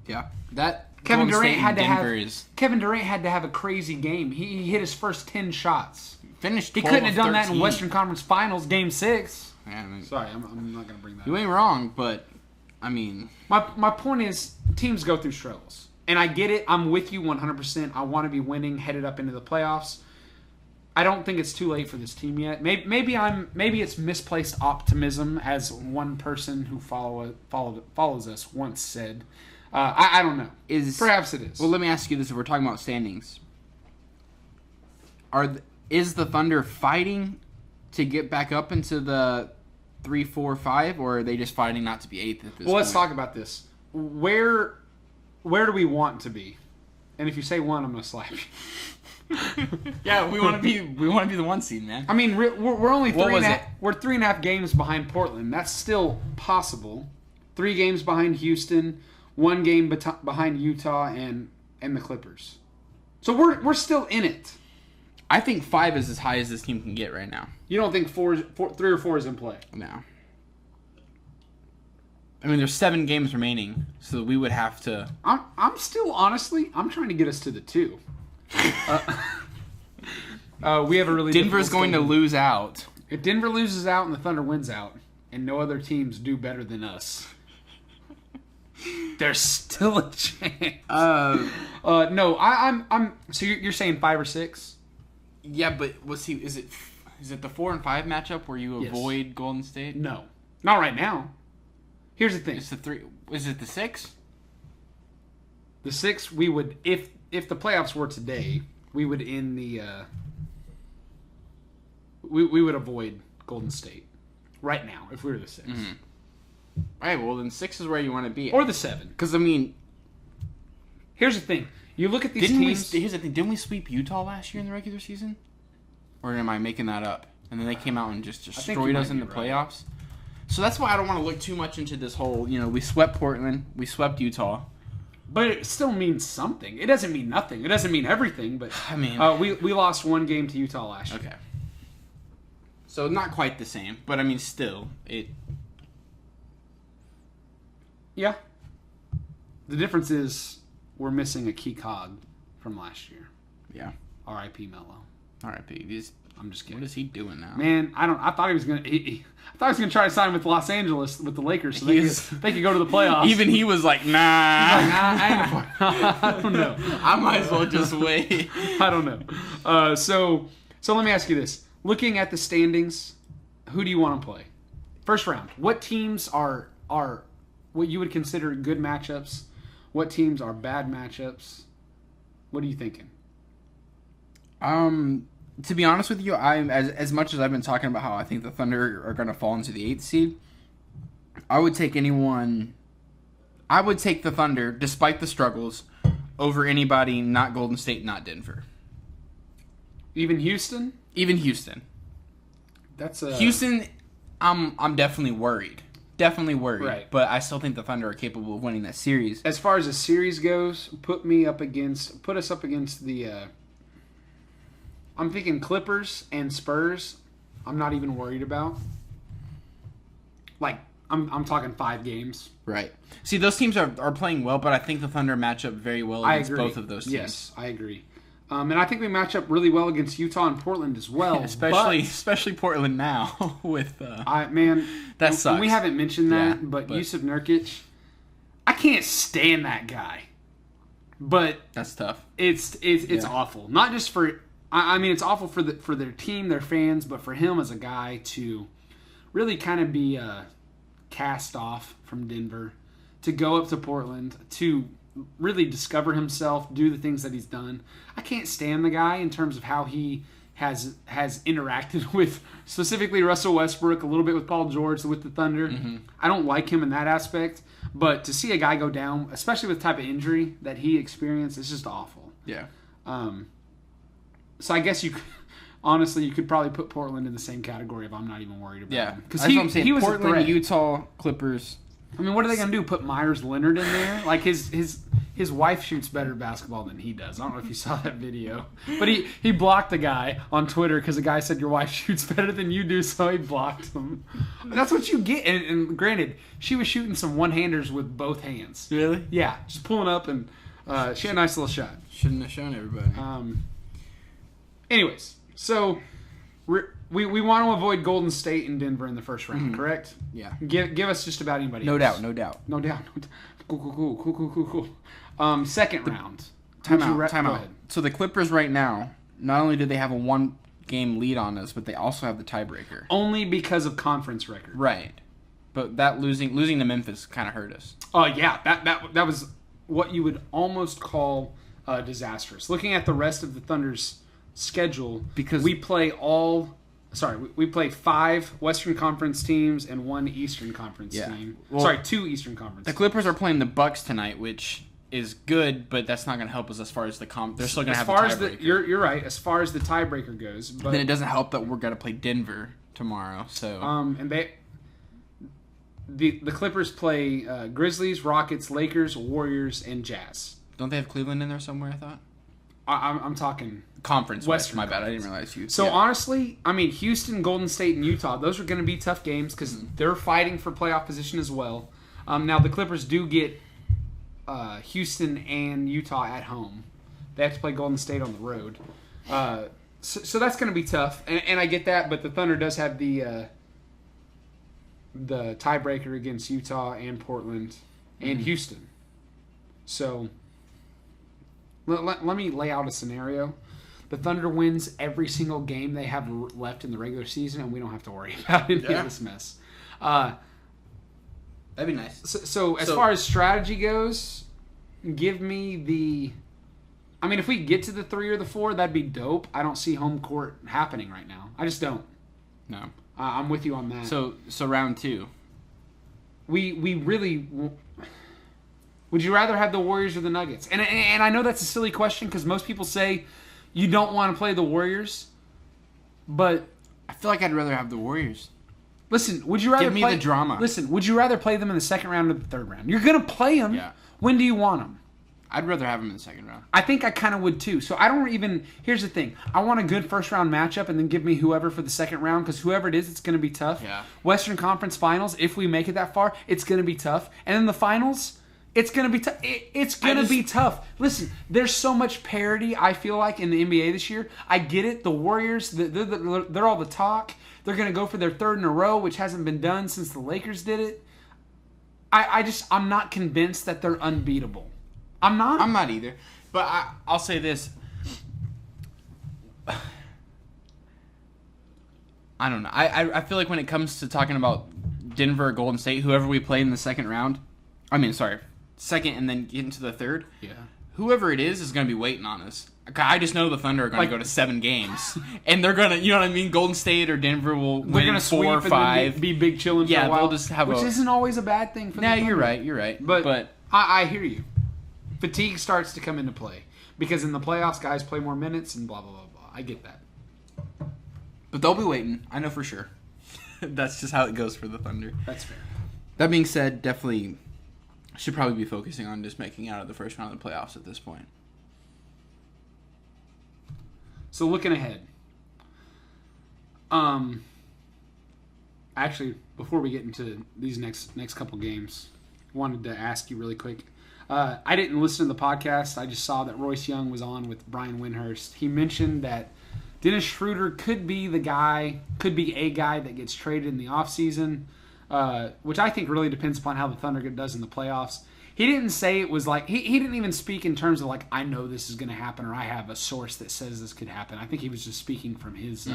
Yeah, that Kevin Golden Durant State had to and Denver have is Kevin Durant had to have a crazy game. He hit his first 10 shots. finished. He 12 couldn't of have done that 13. in Western Conference Finals, Game 6. Yeah, I mean, Sorry, I'm not going to bring that you up. ain't wrong, but I mean, My point is, teams go through struggles. And I get it. I'm with you 100%. I want to be winning, headed up into the playoffs. I don't think it's too late for this team yet. Maybe it's misplaced optimism, as one person who follows us once said. I don't know. Perhaps it is. Well, let me ask you this: if we're talking about standings, is the Thunder fighting to get back up into the 3, 4, 5, or are they just fighting not to be 8th at this point? Let's talk about this. Where do we want to be? And if you say 1, I'm gonna slap you. Yeah, we want to be the 1 seed, man. I mean, we're only What was it? We're 3.5 games behind Portland. That's still possible. 3 games behind Houston, 1 game behind Utah and the Clippers. So we're still in it. I think 5 is as high as this team can get right now. You don't think 3 or 4 is in play? No. I mean, there's 7 games remaining, so we would have to. I'm still honestly trying to get us to the 2. We have a really Denver's going to lose out. If Denver loses out and the Thunder wins out, and no other teams do better than us, there's still a chance. No, I'm. So you're saying 5 or 6? Yeah, but is it the 4 and 5 matchup where you avoid Golden State? No, not right now. Here's the thing. It's the 3. Is it the 6? The 6 we would if the playoffs were today, we would in the we would avoid Golden State right now if we were the 6. Mm-hmm. All right, well then 6 is where you want to be. Or the 7. Because I mean, here's the thing. You look at these teams. Here's the thing. Didn't we sweep Utah last year in the regular season? Or am I making that up? And then they came out and just destroyed us in the playoffs. So that's why I don't want to look too much into this whole, we swept Portland, we swept Utah. But it still means something. It doesn't mean nothing. It doesn't mean everything, but I mean, we lost 1 game to Utah last year. Okay. So not quite the same, but I mean still, it. Yeah. The difference is we're missing a key cog from last year. Yeah. R.I.P. Melo. R.I.P. I'm just kidding. What is he doing now? Man, I thought he was gonna. I thought he was gonna try to sign with Los Angeles with the Lakers, so they could go to the playoffs. Even he was like, nah. I don't know. I might as well just wait. I don't know. So let me ask you this: looking at the standings, who do you want to play? First round. What teams are what you would consider good matchups? What teams are bad matchups? What are you thinking? To be honest with you, I'm as much as I've been talking about how I think the Thunder are going to fall into the 8th seed. I would take anyone. I would take the Thunder, despite the struggles, over anybody not Golden State, not Denver. Even Houston? Even Houston. That's Houston. I'm definitely worried. Definitely worried. Right. But I still think the Thunder are capable of winning that series. As far as the series goes, put us up against the. I'm thinking Clippers and Spurs. I'm not even worried about. Like I'm talking 5 games. Right. See, those teams are playing well, but I think the Thunder match up very well against both of those teams. Yes, I agree. And I think we match up really well against Utah and Portland as well. Especially Portland now with. That sucks. We haven't mentioned that, but Yusuf Nurkic, I can't stand that guy. But that's tough. It's awful. Not just for. I mean, it's awful for their team, their fans, but for him as a guy to really kind of be cast off from Denver, to go up to Portland, to really discover himself, do the things that he's done. I can't stand the guy in terms of how he has interacted with specifically Russell Westbrook, a little bit with Paul George, with the Thunder. Mm-hmm. I don't like him in that aspect, but to see a guy go down, especially with the type of injury that he experienced, it's just awful. Yeah. So I guess you could probably put Portland in the same category if I'm not even worried about him. Because he was Portland, Utah, Clippers. I mean, what are they going to do? Put Myers Leonard in there? Like his his wife shoots better basketball than he does. I don't know if you saw that video. But he blocked the guy on Twitter because the guy said your wife shoots better than you do, so he blocked him. That's what you get. And granted, she was shooting some one-handers with both hands. Really? Yeah, just pulling up, and she had a nice little shot. Shouldn't have shown everybody. Anyways, so we want to avoid Golden State and Denver in the first round, correct? Yeah. Give us just about anybody No else. doubt, no doubt. No doubt. Cool. Second round. Time Go out. ahead. So the Clippers right now, not only do they have a 1-game lead on us, but they also have the tiebreaker. Only because of conference record. Right. But that losing to Memphis kind of hurt us. Oh, yeah. That was what you would almost call disastrous. Looking at the rest of the Thunder's schedule, because we play we play 5 Western Conference teams and 1 Eastern Conference team. Well, 2 Eastern Conference The Clippers are playing the Bucks tonight, which is good, but that's not going to help us as far as the They're still going to have the tiebreaker. You're right. As far as the tiebreaker goes, but then it doesn't help that we're going to play Denver tomorrow. So and the Clippers play Grizzlies, Rockets, Lakers, Warriors, and Jazz. Don't they have Cleveland in there somewhere? I thought. I'm talking Conference Western. My bad. I didn't realize you. So honestly, I mean, Houston, Golden State, and Utah, those are going to be tough games because they're fighting for playoff position as well. Now the Clippers do get Houston and Utah at home. They have to play Golden State on the road. So that's going to be tough, and I get that. But the Thunder does have the tiebreaker against Utah and Portland and Houston. So let me lay out a scenario. The Thunder wins every single game they have left in the regular season, and we don't have to worry about any of this mess. That'd be nice. So as far as strategy goes, give me the... I mean, if we get to the 3 or the 4, that'd be dope. I don't see home court happening right now. I just don't. No. I'm with you on that. So round 2. We really... Would you rather have the Warriors or the Nuggets? And I know that's a silly question because most people say you don't want to play the Warriors, but... I feel like I'd rather have the Warriors. Listen, would you rather Give me the drama. Listen, would you rather play them in the second round or the third round? You're going to play them. Yeah. When do you want them? I'd rather have them in the second round. I think I kind of would too. So I don't even... Here's the thing. I want a good first round matchup and then give me whoever for the second round because whoever it is, it's going to be tough. Yeah. Western Conference Finals, if we make it that far, it's going to be tough. And then the finals... It's going to be tough. It's going to be tough. Listen, there's so much parity, I feel like, in the NBA this year. I get it. The Warriors, they're all the talk. They're going to go for their 3rd in a row, which hasn't been done since the Lakers did it. I'm not convinced that they're unbeatable. I'm not. I'm not either. But I'll say this. I don't know. I feel like when it comes to talking about Denver or Golden State, whoever we play in the second and then get into the third. Yeah. Whoever it is going to be waiting on us. I just know the Thunder are going to go to 7 games, and they're going to, you know what I mean. Golden State or Denver will win 4 or 5. And be big chilling for a while. They'll just have which isn't always a bad thing for the Thunder. You're right. But I hear you. Fatigue starts to come into play because in the playoffs, guys play more minutes and blah blah blah blah. I get that. But they'll be waiting. I know for sure. That's just how it goes for the Thunder. That's fair. That being said, definitely. Should probably be focusing on just making out of the first round of the playoffs at this point. So looking ahead. Actually, before we get into these next couple games, wanted to ask you really quick. I didn't listen to the podcast. I just saw that Royce Young was on with Brian Windhurst. He mentioned that Dennis Schroeder could be a guy that gets traded in the offseason. Which I think really depends upon how the Thunder does in the playoffs. He didn't say it was like... He didn't even speak in terms of like, I know this is going to happen or I have a source that says this could happen. I think he was just speaking from his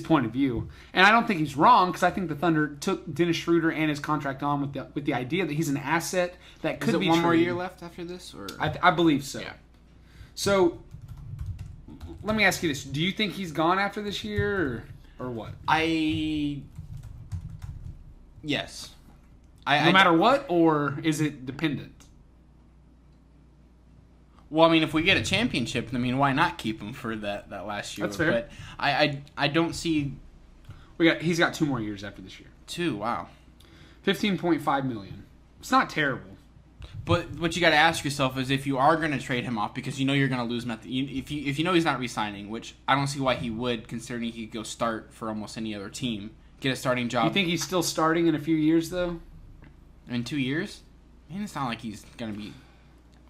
point of view. And I don't think he's wrong because I think the Thunder took Dennis Schroeder and his contract on with the idea that he's an asset that could be one more traded. year left after this? Or I believe so. Yeah. So, let me ask you this. Do you think he's gone after this year or what? Yes. No matter what, or is it dependent? Well, I mean, if we get a championship, I mean, why not keep him for that last year? That's fair. But I don't see... He's got 2 more years after this year. 2, wow. $15.5 million. It's not terrible. But what you got to ask yourself is if you are going to trade him off because you know you're going to lose him if you know he's not re-signing, which I don't see why he would, considering he could go start for almost any other team, get a starting job. You think he's still starting in a few years though? In 2 years? I mean, it's not like he's going to be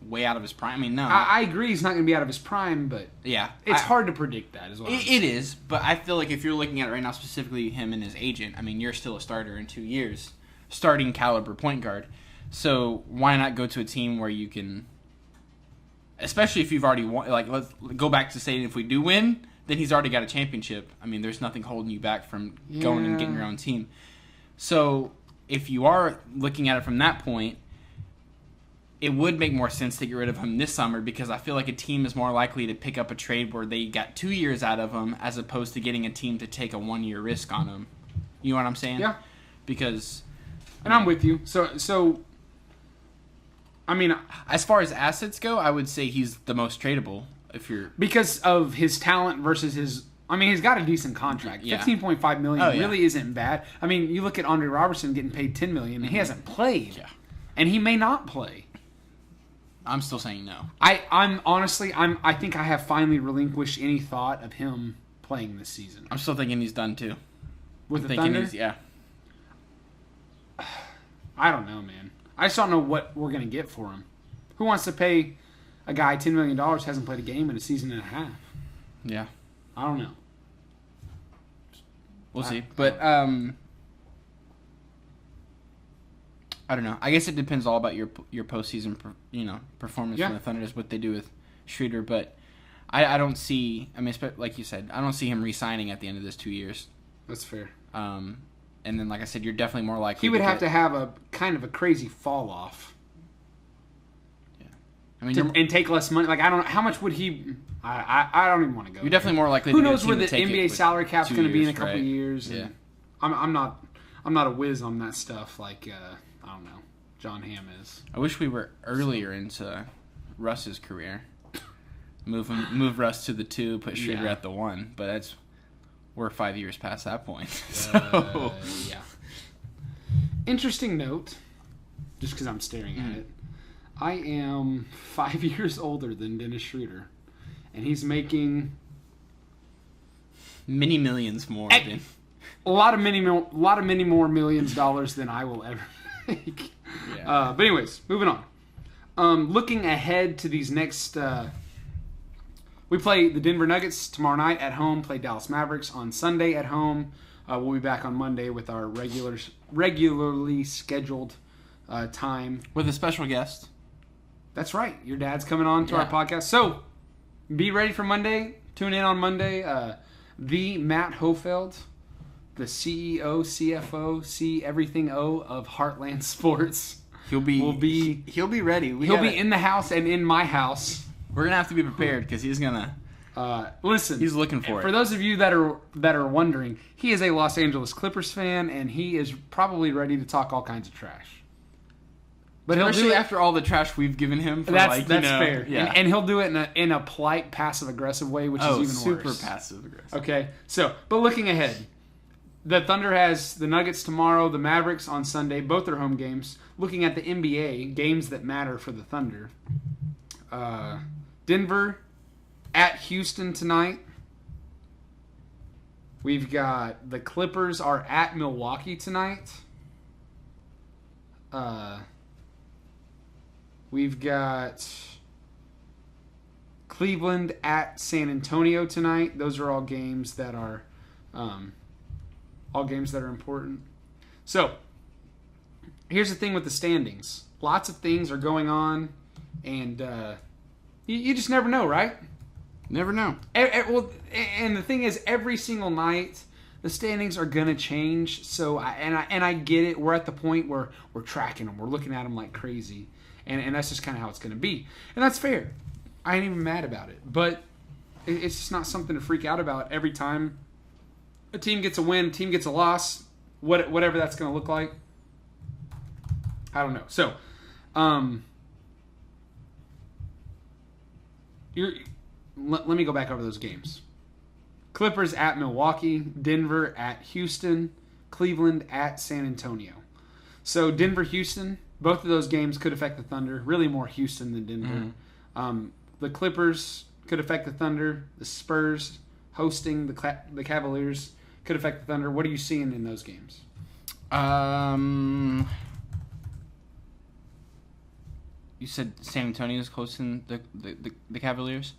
way out of his prime. I mean, no. I agree he's not going to be out of his prime, but yeah, it's hard to predict that as well. It is, but I feel like if you're looking at it right now, specifically him and his agent, I mean, you're still a starter in 2 years, starting caliber point guard. So why not go to a team where you can, especially if you've already won, like let's go back to saying if we do win, then he's already got a championship. I mean, there's nothing holding you back from going and getting your own team. So if you are looking at it from that point, it would make more sense to get rid of him this summer because I feel like a team is more likely to pick up a trade where they got 2 years out of him as opposed to getting a team to take a 1 year risk on him. You know what I'm saying? Yeah. Because, and I'm with you. So. I mean, as far as assets go, I would say he's the most tradable. If you're because of his talent versus his. I mean, he's got a decent contract. Yeah. $15.5 million yeah. really isn't bad. I mean, you look at Andre Robertson getting paid $10 million, and he hasn't played. Yeah. And he may not play. I'm still saying no. I'm honestly, I think I have finally relinquished any thought of him playing this season. I'm still thinking he's done too. With the Thunder? Yeah. I don't know, man. I just don't know what we're going to get for him. Who wants to pay a guy $10 million who hasn't played a game in a season and a half? Yeah. I don't know. We'll see. But, I don't know. I guess it depends all about your postseason, performance from the Thunder is what they do with Schroeder. But I don't see, I mean, like you said, I don't see him re-signing at the end of this 2 years. That's fair. And then, like I said, you're definitely more likely. He would have to have a kind of a crazy fall off. Yeah, I mean, and take less money. Like I don't know how much would he. I don't even want to go. You're definitely more likely. Who to knows get a where team the to take NBA salary cap's going to be in a couple right? of years? Yeah, I'm not a whiz on that stuff. Like I don't know, John Hamm is. I wish we were earlier into Russ's career. Move Russ to the 2, put Schroeder at the 1, but we're 5 years past that point. So. Yeah. Interesting note, just because I'm staring at it. I am 5 years older than Dennis Schroeder, and he's making many millions more. A lot of many more millions of dollars than I will ever make. Yeah. But anyways, moving on. Looking ahead to these next. We play the Denver Nuggets tomorrow night at home, play Dallas Mavericks on Sunday at home. We'll be back on Monday with our regularly scheduled time. With a special guest. That's right. Your dad's coming on to our podcast. So, be ready for Monday. Tune in on Monday. The Matt Hofeld, the CEO, CFO, C everything O of Heartland Sports. He'll be ready. He'll be in the house and in my house. We're gonna have to be prepared because he's gonna listen. He's looking for it. For those of you that are wondering, he is a Los Angeles Clippers fan, and he is probably ready to talk all kinds of trash. But he'll do it after all the trash we've given him. That's fair. Yeah. And he'll do it in a polite, passive aggressive way, which is even super worse. passive aggressive. Okay, but looking ahead, the Thunder has the Nuggets tomorrow, the Mavericks on Sunday. Both are home games. Looking at the NBA games that matter for the Thunder. Denver at Houston tonight. We've got the Clippers are at Milwaukee tonight. We've got Cleveland at San Antonio tonight. Those are all games that are important. So, here's the thing with the standings. Lots of things are going on, and you just never know, right? Never know. Well, and the thing is, every single night, the standings are gonna change. So, I get it. We're at the point where we're tracking them. We're looking at them like crazy, and that's just kind of how it's gonna be, and that's fair. I ain't even mad about it, but it's just not something to freak out about every time a team gets a win, a team gets a loss, whatever that's gonna look like. I don't know. So, let me go back over those games. Clippers at Milwaukee, Denver at Houston, Cleveland at San Antonio. So Denver-Houston, both of those games could affect the Thunder. Really more Houston than Denver. The Clippers could affect the Thunder. The Spurs hosting the Cavaliers could affect the Thunder. What are you seeing in those games? You said San Antonio's hosting the Cavaliers.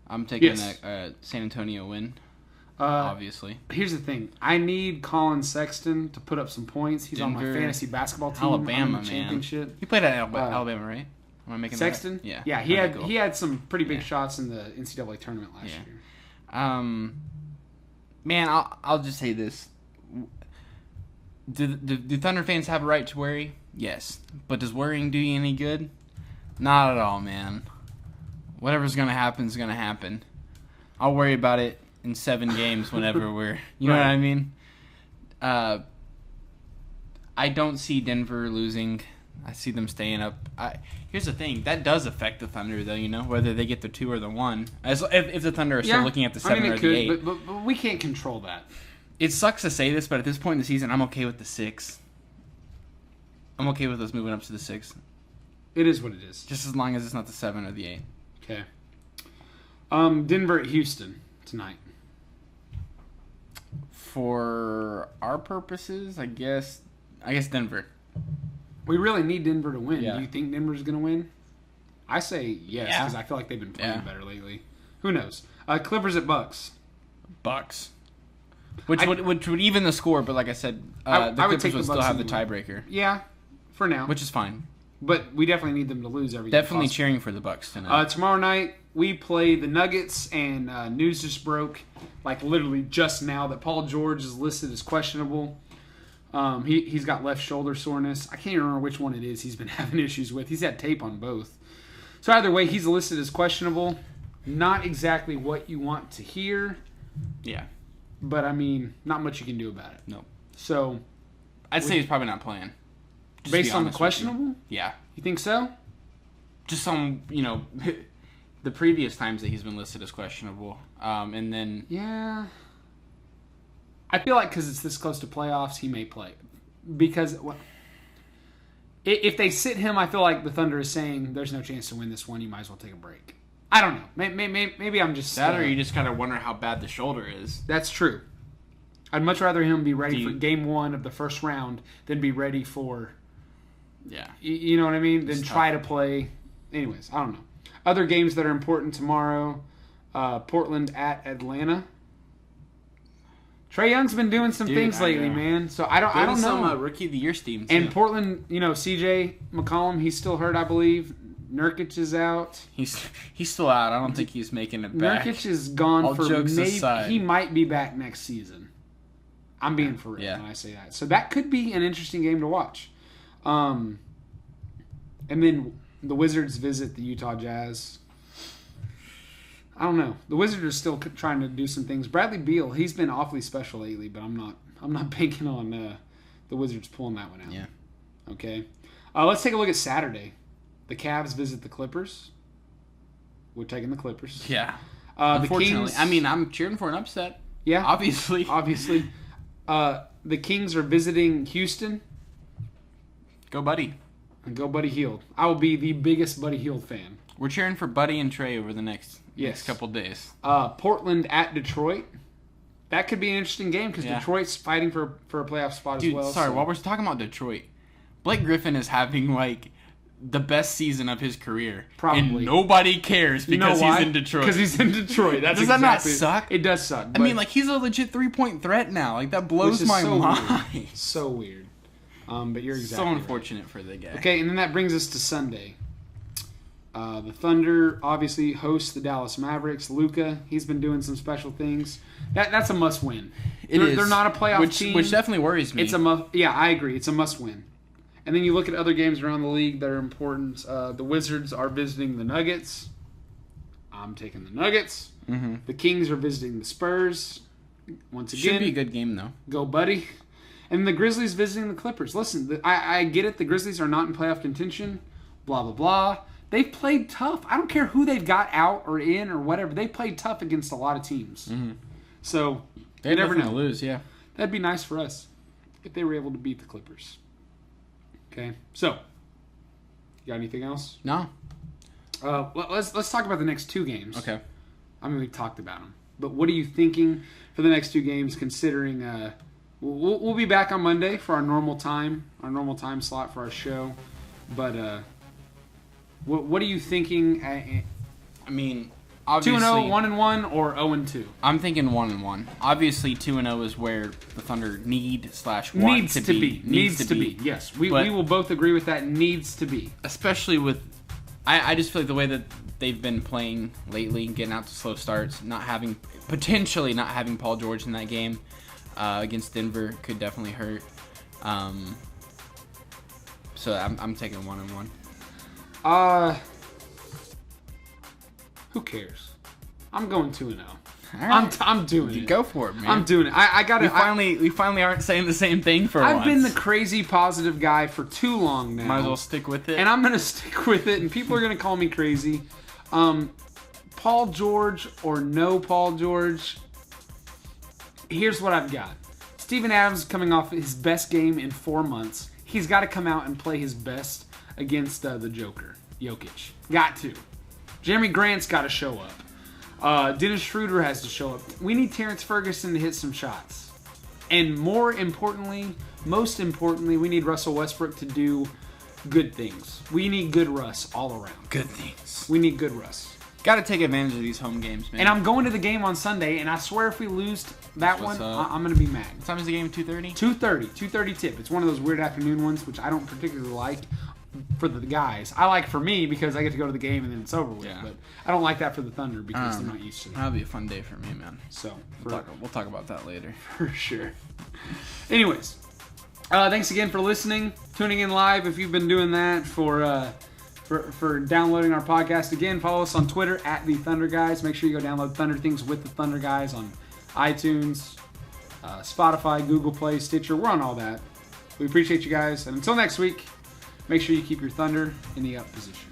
I'm taking a San Antonio win. Obviously. Here's the thing. I need Colin Sexton to put up some points. He's on my fantasy basketball team. Alabama, championship. Man. He played at Alabama, right? Am I making Sexton? That right? Yeah. He had some pretty big shots in the NCAA tournament last year. Man, I'll just say this. Do Thunder fans have a right to worry? Yes. But does worrying do you any good? Not at all, man. Whatever's going to happen is going to happen. I'll worry about it in 7 games whenever we're... You know what I mean? I don't see Denver losing. I see them staying up. Here's the thing. That does affect the Thunder, though, you know? Whether they get the 2 or the 1. If the Thunder are still looking at the 7 or the 8. But we can't control that. It sucks to say this, but at this point in the season, I'm okay with the 6. I'm okay with us moving up to the 6. It is what it is. Just as long as it's not the 7 or the 8. Okay. Denver at Houston tonight. For our purposes, I guess Denver. We really need Denver to win. Yeah. Do you think Denver's going to win? I say yes, because I feel like they've been playing better lately. Who knows? Clippers at Bucks. Bucks. Which would even the score, but like I said, the Clippers would still have the tiebreaker. Yeah, for now. Which is fine. But we definitely need them to lose every Definitely cheering for the Bucks tonight. Tomorrow night, we play the Nuggets, and news just broke, like literally just now, that Paul George is listed as questionable. He's got left shoulder soreness. I can't even remember which one it is he's been having issues with. He's had tape on both. So either way, he's listed as questionable. Not exactly what you want to hear. Yeah. But, I mean, not much you can do about it. No. So I'd say he's probably not playing. Based on the questionable? Yeah. You think so? Just some, the previous times that he's been listed as questionable. And then... Yeah. I feel like because it's this close to playoffs, he may play. Because if they sit him, I feel like the Thunder is saying, there's no chance to win this one, you might as well take a break. I don't know. Maybe I'm just... That or you just kind of wonder how bad the shoulder is. That's true. I'd much rather him be ready for game 1 of the first round than be ready for... Yeah. You know what I mean? Then try to play. Anyways, I don't know. Other games that are important tomorrow. Portland at Atlanta. Trae Young's been doing some things lately, man. So I don't know. Some Rookie of the Year teams. And Portland, CJ McCollum, he's still hurt, I believe. Nurkic is out. He's still out. I don't think he's making it back. Nurkic is gone All for jokes maybe aside. he might be back next season. I'm being for real when I say that. So that could be an interesting game to watch. And then the Wizards visit the Utah Jazz. I don't know. The Wizards are still trying to do some things. Bradley Beal, he's been awfully special lately, but I'm not banking on the Wizards pulling that one out. Yeah. Okay. Let's take a look at Saturday. The Cavs visit the Clippers. We're taking the Clippers. Yeah. Unfortunately, I'm cheering for an upset. Yeah. Obviously. The Kings are visiting Houston. Go Buddy. And go Buddy Hield. I will be the biggest Buddy Hield fan. We're cheering for Buddy and Trae over the next couple days. Portland at Detroit. That could be an interesting game because Detroit's fighting for a playoff spot as well. Sorry, while we're talking about Detroit, Blake Griffin is having the best season of his career. Probably. And nobody cares because he's in Detroit. Because he's in Detroit. Does that not suck? It does suck. I mean, he's a legit 3-point threat now. That blows my mind. Weird. So weird. But you're exactly so unfortunate for the guy. Okay, and then that brings us to Sunday. The Thunder obviously host the Dallas Mavericks. Luka, he's been doing some special things. That's a must-win. They're not a playoff team. Which definitely worries me. It's a must. Yeah, I agree. It's a must-win. And then you look at other games around the league that are important. The Wizards are visiting the Nuggets. I'm taking the Nuggets. Mm-hmm. The Kings are visiting the Spurs. Once again, should be a good game though. Go Buddy. And the Grizzlies visiting the Clippers. Listen, I get it. The Grizzlies are not in playoff contention. Blah, blah, blah. They've played tough. I don't care who they've got out or in or whatever. They played tough against a lot of teams. Mm-hmm. So, they never know. Lose, yeah. That'd be nice for us if they were able to beat the Clippers. Okay, so You got anything else? No. Let's talk about the next 2 games. Okay. I mean, we talked about them, but what are you thinking for the next 2 games? Considering we'll be back on Monday for our normal time slot for our show. But what are you thinking? I mean, obviously 2-0, 1-1, or 0-2? I'm thinking 1-1. Obviously, 2-0 is where the Thunder want to be. Needs to be. Yes, we will both agree with that. Needs to be. Especially with, I just feel like the way that they've been playing lately, getting out to slow starts, potentially not having Paul George in that game against Denver could definitely hurt. So I'm taking 1-1. Who cares? I'm going 2-0. Right. I'm doing it. Go for it, man. I'm doing it. I got it. We finally aren't saying the same thing for I've once. been the crazy positive guy for too long now. Might as well stick with it. And I'm going to stick with it, and people are going to call me crazy. Paul George or no Paul George, here's what I've got. Steven Adams coming off his best game in 4 months. He's got to come out and play his best against the Joker, Jokic. Got to. Jeremy Grant's got to show up. Dennis Schroeder has to show up. We need Terrence Ferguson to hit some shots. And most importantly, we need Russell Westbrook to do good things. We need good Russ all around. Good things. We need good Russ. Got to take advantage of these home games, man. And I'm going to the game on Sunday, and I swear if we lose that one, I'm going to be mad. What time is the game? 2:30? 2:30 tip. It's one of those weird afternoon ones, which I don't particularly like for the guys. I like for me because I get to go to the game and then it's over with. Yeah. But I don't like that for the Thunder because they're not used to that. That'll be a fun day for me, man. So We'll talk about that later. For sure. Anyways, thanks again for listening, tuning in live. If you've been doing that for downloading our podcast, again, follow us on Twitter at the Thunder Guys. Make sure you go download Thunder Things with the Thunder Guys on iTunes, Spotify, Google Play, Stitcher. We're on all that. We appreciate you guys, and until next week, make sure you keep your Thunder in the up position.